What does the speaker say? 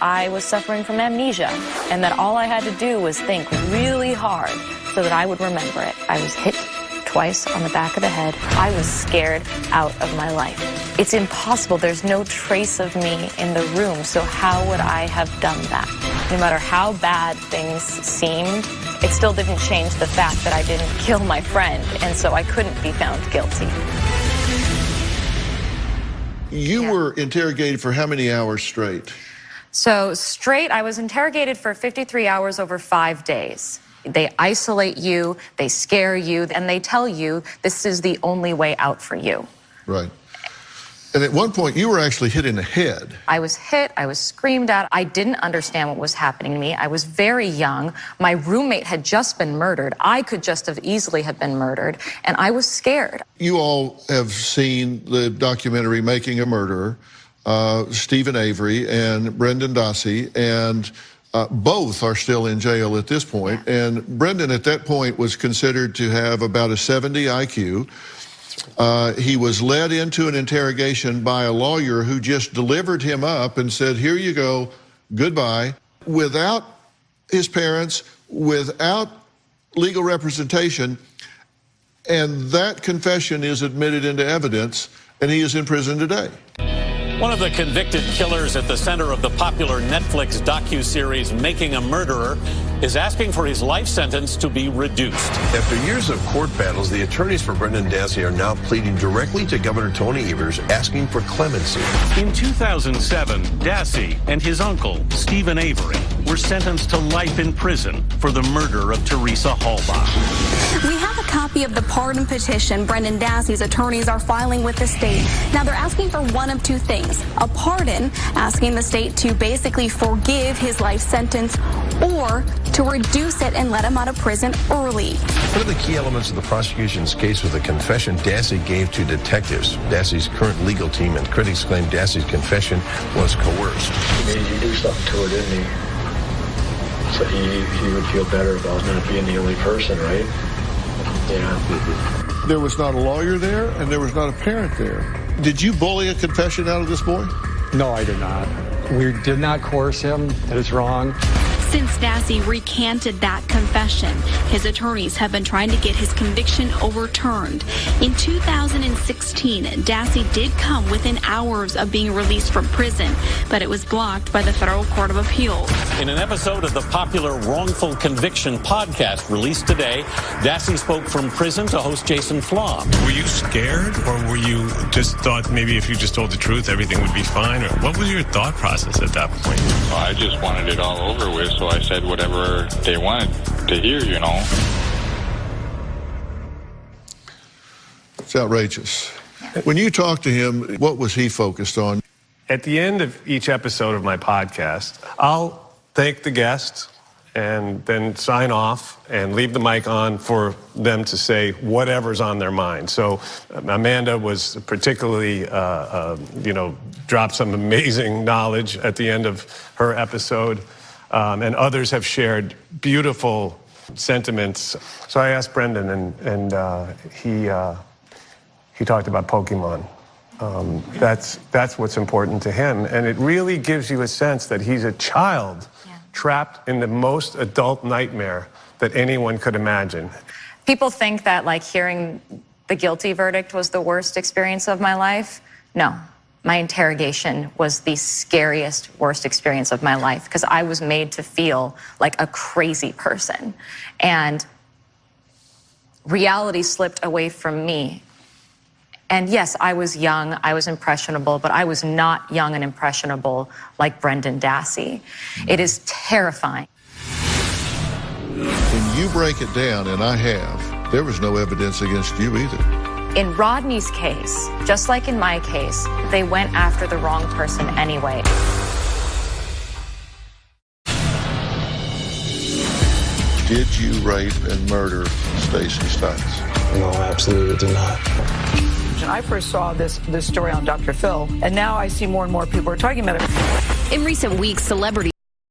I was suffering from amnesia and that all I had to do was think really hard so that I would remember it. I was hit twice on the back of the head. I was scared out of my life. It's impossible. There's no trace of me in the room, so how would I have done that? No matter how bad things seemed, it still didn't change the fact that I didn't kill my friend, and so I couldn't be found guilty. You were interrogated for how many hours straight? So straight, I was interrogated for 53 hours over 5 days. They isolate you, they scare you, and they tell you this is the only way out for you. Right. And at one point, you were actually hit in the head. I was hit, I was screamed at. I didn't understand what was happening to me. I was very young. My roommate had just been murdered. I could just have easily have been murdered, and I was scared. You all have seen the documentary Making a Murderer, Steven Avery and Brendan Dassey, and both are still in jail at this point. And Brendan at that point was considered to have about a 70 IQ. He was led into an interrogation by a lawyer who just delivered him up and said, here you go, goodbye, without his parents, without legal representation. And that confession is admitted into evidence, and he is in prison today. One of the convicted killers at the center of the popular Netflix docuseries Making a Murderer is asking for his life sentence to be reduced. After years of court battles, the attorneys for Brendan Dassey are now pleading directly to Governor Tony Evers, asking for clemency. In 2007, Dassey and his uncle, Steven Avery, were sentenced to life in prison for the murder of Teresa Halbach. We have a copy of the pardon petition Brendan Dassey's attorneys are filing with the state. Now, they're asking for one of two things: a pardon, asking the state to basically forgive his life sentence, or to reduce it and let him out of prison early. One of the key elements of the prosecution's case was the confession Dassey gave to detectives. Dassey's current legal team and critics claim Dassey's confession was coerced. He made you do something to her, didn't he? So he would feel better about not being the only person, right? Yeah. There was not a lawyer there, and there was not a parent there. Did you bully a confession out of this boy? No, I did not. We did not coerce him. That is wrong. Since Dassey recanted that confession, his attorneys have been trying to get his conviction overturned. In 2016, Dassey did come within hours of being released from prison, but it was blocked by the Federal Court of Appeals. In an episode of the popular Wrongful Conviction podcast released today, Dassey spoke from prison to host Jason Flom. Were you scared, or were you just thought maybe if you just told the truth, everything would be fine? Or what was your thought process at that point? Well, I just wanted it all over with, so I said whatever they wanted to hear, you know. It's outrageous. When you talked to him, what was he focused on? At the end of each episode of my podcast, I'll thank the guests and then sign off and leave the mic on for them to say whatever's on their mind. So Amanda was particularly, dropped some amazing knowledge at the end of her episode. And others have shared beautiful sentiments. So I asked Brendan, and he talked about Pokemon. That's what's important to him, and it really gives you a sense that he's a child trapped in the most adult nightmare that anyone could imagine. People think that like hearing the guilty verdict was the worst experience of my life. No. My interrogation was the scariest, worst experience of my life because I was made to feel like a crazy person. And reality slipped away from me. And yes, I was young, I was impressionable, but I was not young and impressionable like Brendan Dassey. It is terrifying. When you break it down, and I have, there was no evidence against you either. In Rodney's case, just like in my case, they went after the wrong person anyway. Did you rape and murder Stacey Stites? No, absolutely did not. I first saw this story on Dr. Phil, and now I see more and more people are talking about it. In recent weeks, celebrities